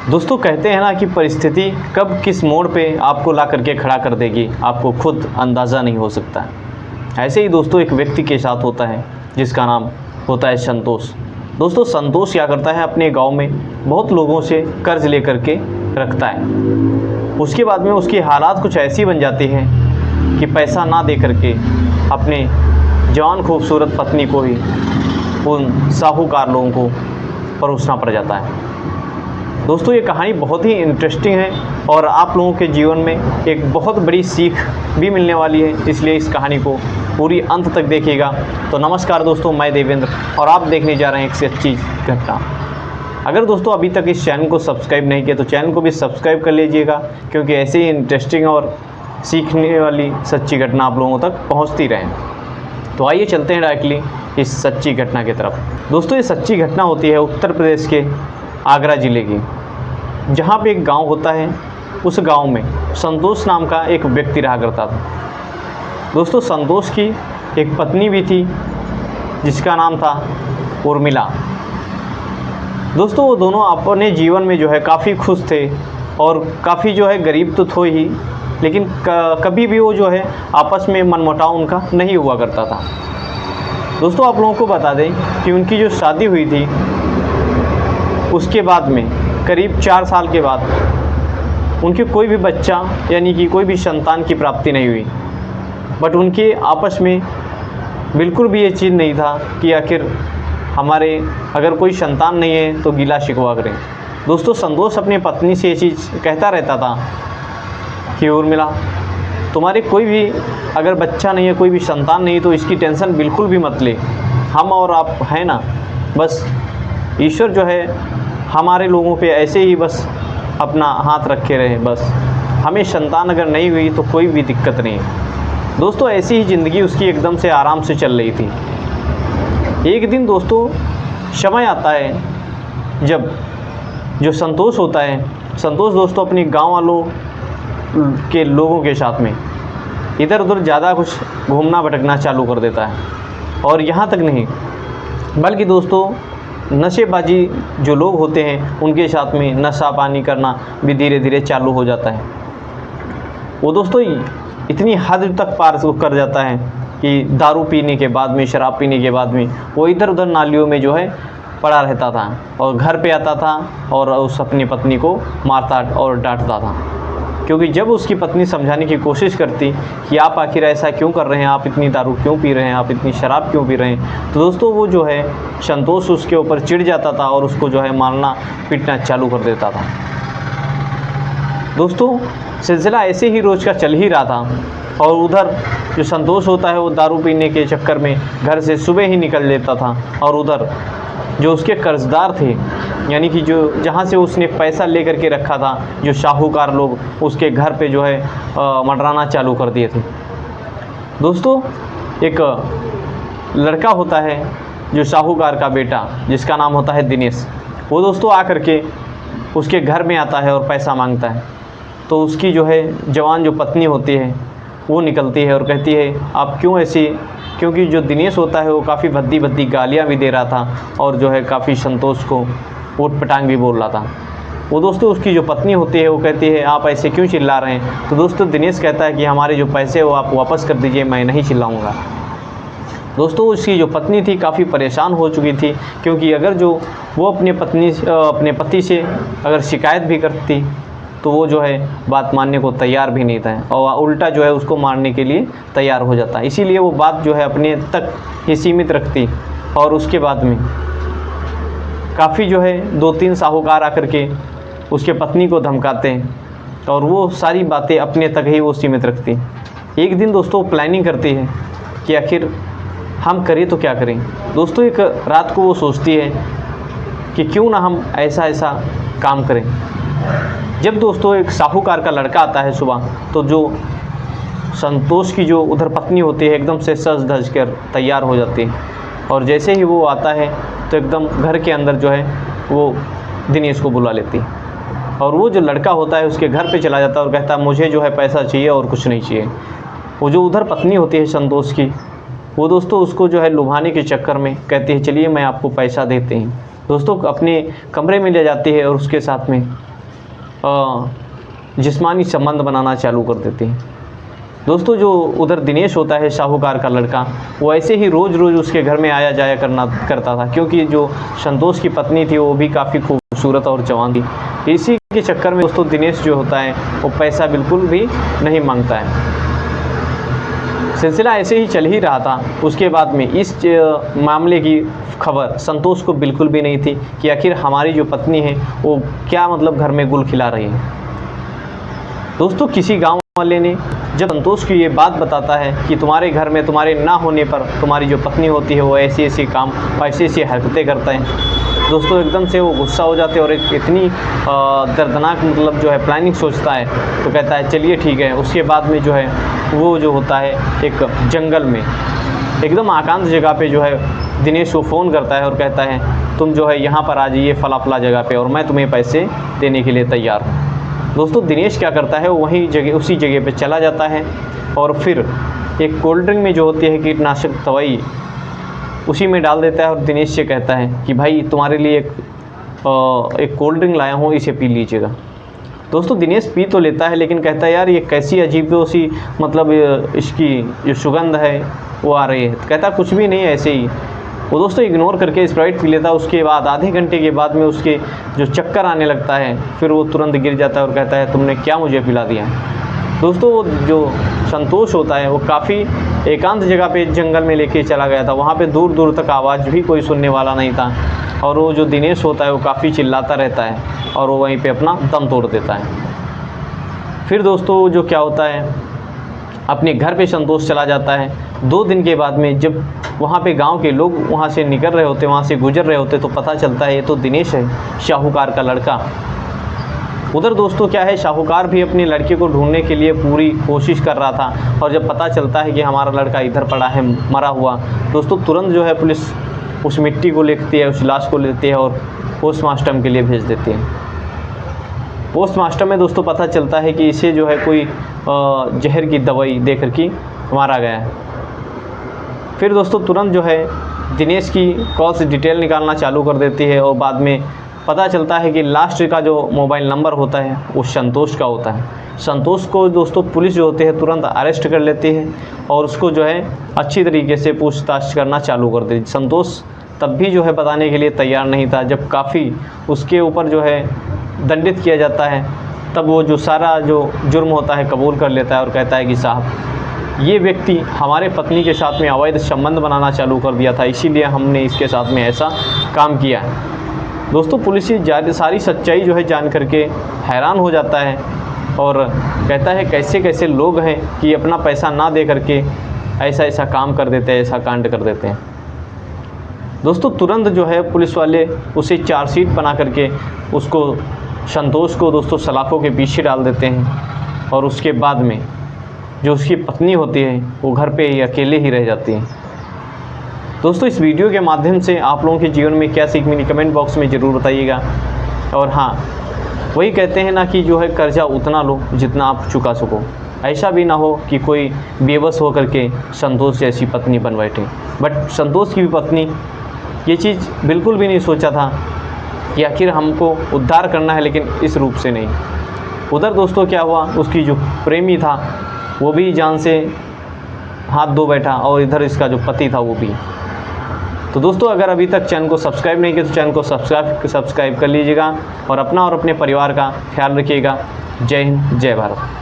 दोस्तों कहते हैं ना कि परिस्थिति कब किस मोड़ पे आपको ला करके खड़ा कर देगी, आपको खुद अंदाज़ा नहीं हो सकता। ऐसे ही दोस्तों एक व्यक्ति के साथ होता है जिसका नाम होता है संतोष। दोस्तों संतोष क्या करता है, अपने गांव में बहुत लोगों से कर्ज लेकर के रखता है। उसके बाद में उसकी हालात कुछ ऐसी बन जाती है कि पैसा ना दे करके अपने जवान खूबसूरत पत्नी को ही उन साहूकार लोगों को परोसना पड़ जाता है। दोस्तों ये कहानी बहुत ही इंटरेस्टिंग है और आप लोगों के जीवन में एक बहुत बड़ी सीख भी मिलने वाली है, इसलिए इस कहानी को पूरी अंत तक देखिएगा। तो नमस्कार दोस्तों, मैं देवेंद्र और आप देखने जा रहे हैं एक सच्ची घटना। अगर दोस्तों अभी तक इस चैनल को सब्सक्राइब नहीं किया तो चैनल को भी सब्सक्राइब कर लीजिएगा, क्योंकि ऐसे ही इंटरेस्टिंग और सीखने वाली सच्ची घटना आप लोगों तक पहुँचती रहें। तो आइए चलते हैं डायरेक्टली इस सच्ची घटना की तरफ। दोस्तों ये सच्ची घटना होती है उत्तर प्रदेश के आगरा ज़िले की, जहाँ पे एक गांव होता है। उस गांव में संतोष नाम का एक व्यक्ति रहा करता था। दोस्तों संतोष की एक पत्नी भी थी जिसका नाम था उर्मिला। दोस्तों वो दोनों अपने जीवन में जो है काफ़ी खुश थे और काफ़ी जो है गरीब तो थे ही, लेकिन कभी भी वो जो है आपस में मनमुटाव उनका नहीं हुआ करता था। दोस्तों आप लोगों को बता दें कि उनकी जो शादी हुई थी उसके बाद में करीब 4 साल के बाद उनके कोई भी बच्चा यानी कि कोई भी संतान की प्राप्ति नहीं हुई। बट उनके आपस में बिल्कुल भी ये चीज़ नहीं था कि आखिर हमारे अगर कोई संतान नहीं है तो गिला शिकवा करें। दोस्तों संतोष अपनी पत्नी से ये चीज़ कहता रहता था कि उर्मिला तुम्हारे कोई भी अगर बच्चा नहीं है, कोई भी संतान नहीं है तो इसकी टेंशन बिल्कुल भी मत ले। हम और आप हैं ना, बस ईश्वर जो है हमारे लोगों पे ऐसे ही बस अपना हाथ रखे रहे। बस हमें संतान अगर नहीं हुई तो कोई भी दिक्कत नहीं है। दोस्तों ऐसी ही ज़िंदगी उसकी एकदम से आराम से चल रही थी। एक दिन दोस्तों समय आता है जब जो संतोष होता है, संतोष दोस्तों अपने गांव वालों के लोगों के साथ में इधर उधर ज़्यादा कुछ घूमना भटकना चालू कर देता है। और यहाँ तक नहीं बल्कि दोस्तों नशेबाजी जो लोग होते हैं उनके साथ में नशा पानी करना भी धीरे धीरे चालू हो जाता है। वो दोस्तों इतनी हद तक पार कर जाता है कि दारू पीने के बाद में, शराब पीने के बाद में वो इधर उधर नालियों में जो है पड़ा रहता था और घर पे आता था और उस अपनी पत्नी को मारता और डांटता था। क्योंकि जब उसकी पत्नी समझाने की कोशिश करती कि आप आखिर ऐसा क्यों कर रहे हैं, आप इतनी दारू क्यों पी रहे हैं, आप इतनी शराब क्यों पी रहे हैं, तो दोस्तों वो जो है संतोष उसके ऊपर चिढ़ जाता था और उसको जो है मारना पीटना चालू कर देता था। दोस्तों सिलसिला ऐसे ही रोज़ का चल ही रहा था और उधर जो संतोष होता है वो दारू पीने के चक्कर में घर से सुबह ही निकल लेता था और उधर जो उसके कर्जदार थे यानी कि जो जहाँ से उसने पैसा ले करके रखा था, जो साहूकार लोग उसके घर पे जो है मंडराना चालू कर दिए थे। दोस्तों एक लड़का होता है जो साहूकार का बेटा, जिसका नाम होता है दिनेश। वो दोस्तों आकर के उसके घर में आता है और पैसा मांगता है। तो उसकी जो है जवान जो पत्नी होती है वो निकलती है और कहती है आप क्यों ऐसी, क्योंकि जो दिनेश होता है वो काफ़ी भद्दी भद्दी गालियाँ भी दे रहा था और जो है काफ़ी संतोष को ऊट पटांग भी बोल रहा था। वो दोस्तों उसकी जो पत्नी होती है वो कहती है आप ऐसे क्यों चिल्ला रहे हैं। तो दोस्तों दिनेश कहता है कि हमारे जो पैसे हैं वो आप वापस कर दीजिए, मैं नहीं चिल्लाऊँगा। दोस्तों उसकी जो पत्नी थी काफ़ी परेशान हो चुकी थी, क्योंकि अगर जो वो अपने पति से अगर शिकायत भी करती तो वो जो है बात मानने को तैयार भी नहीं था और उल्टा जो है उसको मारने के लिए तैयार हो जाता। इसीलिए वो बात जो है अपने तक ही सीमित रखती और उसके बाद में काफ़ी जो है 2-3 साहूकार आकर के उसके पत्नी को धमकाते हैं और वो सारी बातें अपने तक ही वो सीमित रखती। एक दिन दोस्तों प्लानिंग करती है कि आखिर हम करें तो क्या करें। दोस्तों एक रात को वो सोचती है कि क्यों ना हम ऐसा ऐसा काम करें। जब दोस्तों एक साहूकार का लड़का आता है सुबह, तो जो संतोष की जो उधर पत्नी होती है एकदम से सज धज कर तैयार हो जाती है और जैसे ही वो आता है तो एकदम घर के अंदर जो है वो दिनेश को बुला लेती है और वो जो लड़का होता है उसके घर पे चला जाता है और कहता है मुझे जो है पैसा चाहिए और कुछ नहीं चाहिए। वो जो उधर पत्नी होती है संतोष की, वो दोस्तों उसको जो है लुभाने के चक्कर में कहती है चलिए मैं आपको पैसा देते हैं। दोस्तों अपने कमरे में ले जाती है और उसके साथ में जिस्मानी संबंध बनाना चालू कर देती हैं। दोस्तों जो उधर दिनेश होता है साहूकार का लड़का, वो ऐसे ही रोज़ रोज़ उसके घर में आया जाया करता था, क्योंकि जो संतोष की पत्नी थी वो भी काफ़ी खूबसूरत और जवान थी। इसी के चक्कर में दोस्तों दिनेश जो होता है वो पैसा बिल्कुल भी नहीं मांगता है। सिलसिला ऐसे ही चल ही रहा था। उसके बाद में इस मामले की खबर संतोष को बिल्कुल भी नहीं थी कि आखिर हमारी जो पत्नी है वो क्या मतलब घर में गुल खिला रही है। दोस्तों किसी गांव वाले ने जब संतोष को ये बात बताता है कि तुम्हारे घर में तुम्हारे ना होने पर तुम्हारी जो पत्नी होती है वो ऐसी ऐसी काम ऐसी ऐसी हरकतें करता है, दोस्तों एकदम से वो गुस्सा हो जाते हैं और एक इतनी दर्दनाक मतलब जो है प्लानिंग सोचता है। तो कहता है चलिए ठीक है। उसके बाद में जो है वो जो होता है एक जंगल में एकदम एकांत जगह पे जो है दिनेश को फ़ोन करता है और कहता है तुम जो है यहाँ पर आ जाइए फला जगह पे और मैं तुम्हें पैसे देने के लिए तैयार हूँ। दोस्तों दिनेश क्या करता है वहीं जगह उसी जगह पे चला जाता है और फिर एक कोल्ड ड्रिंक में जो होती है कीटनाशक दवाई उसी में डाल देता है और दिनेश से कहता है कि भाई तुम्हारे लिए एक कोल्ड ड्रिंक लाया हूँ, इसे पी लीजिएगा। दोस्तों दिनेश पी तो लेता है लेकिन कहता है यार ये कैसी अजीब सी मतलब इसकी जो सुगंध है वो आ रही है। कहता कुछ भी नहीं है, ऐसे ही। वो दोस्तों इग्नोर करके स्प्राइट पी लेता है। उसके बाद आधे घंटे के बाद में उसके जो चक्कर आने लगता है फिर वो तुरंत गिर जाता है और कहता है तुमने क्या मुझे पिला दिया। दोस्तों जो संतोष होता है वो काफ़ी एकांत जगह पे जंगल में लेके चला गया था। वहाँ पे दूर दूर तक आवाज़ भी कोई सुनने वाला नहीं था और वो जो दिनेश होता है वो काफ़ी चिल्लाता रहता है और वो वहीं पे अपना दम तोड़ देता है। फिर दोस्तों जो क्या होता है अपने घर पे संतोष चला जाता है। 2 दिन के बाद में जब वहाँ पे गांव के लोग वहाँ से निकल रहे होते, वहाँ से गुजर रहे होते तो पता चलता है ये तो दिनेश है, साहूकार का लड़का। उधर दोस्तों क्या है साहूकार भी अपनी लड़की को ढूंढने के लिए पूरी कोशिश कर रहा था और जब पता चलता है कि हमारा लड़का इधर पड़ा है मरा हुआ, दोस्तों तुरंत जो है पुलिस उस मिट्टी को लेती है, उस लाश को लेती है और पोस्टमार्टम के लिए भेज देती है। पोस्टमार्टम में दोस्तों पता चलता है कि इसे जो है कोई जहर की दवाई दे कर के मारा गया है। फिर दोस्तों तुरंत जो है दिनेश की कॉल से डिटेल निकालना चालू कर देती है और बाद में पता चलता है कि लास्ट का जो मोबाइल नंबर होता है वो संतोष का होता है। संतोष को दोस्तों पुलिस जो होती है तुरंत अरेस्ट कर लेती है और उसको जो है अच्छी तरीके से पूछताछ करना चालू कर देती। संतोष तब भी जो है बताने के लिए तैयार नहीं था। जब काफ़ी उसके ऊपर जो है दंडित किया जाता है तब वो जो सारा जो जुर्म होता है कबूल कर लेता है और कहता है कि साहब ये व्यक्ति हमारे पत्नी के साथ में अवैध संबंध बनाना चालू कर दिया था, इसीलिए हमने इसके साथ में ऐसा काम किया है। दोस्तों पुलिस ये सारी सच्चाई जो है जान करके हैरान हो जाता है और कहता है कैसे कैसे लोग हैं कि अपना पैसा ना दे करके ऐसा ऐसा काम कर देते हैं, ऐसा कांड कर देते हैं। दोस्तों तुरंत जो है पुलिस वाले उसे चार्जशीट बना करके उसको संतोष को दोस्तों सलाखों के पीछे डाल देते हैं और उसके बाद में जो उसकी पत्नी होती है वो घर पे ही अकेले ही रह जाती है। दोस्तों इस वीडियो के माध्यम से आप लोगों के जीवन में क्या सीख मिली कमेंट बॉक्स में ज़रूर बताइएगा। और हाँ वही कहते हैं ना कि जो है कर्जा उतना लो जितना आप चुका सको। ऐसा भी ना हो कि कोई बेबस हो करके संतोष जैसी पत्नी बन बैठे। बट संतोष की भी पत्नी ये चीज़ बिल्कुल भी नहीं सोचा था कि आखिर हमको उद्धार करना है, लेकिन इस रूप से नहीं। उधर दोस्तों क्या हुआ उसकी जो प्रेमी था वो भी जान से हाथ धो बैठा और इधर इसका जो पति था वो भी। तो दोस्तों अगर अभी तक चैनल को सब्सक्राइब नहीं किया तो चैनल को सब्सक्राइब कर लीजिएगा और अपना और अपने परिवार का ख्याल रखिएगा। जय हिंद, जय भारत।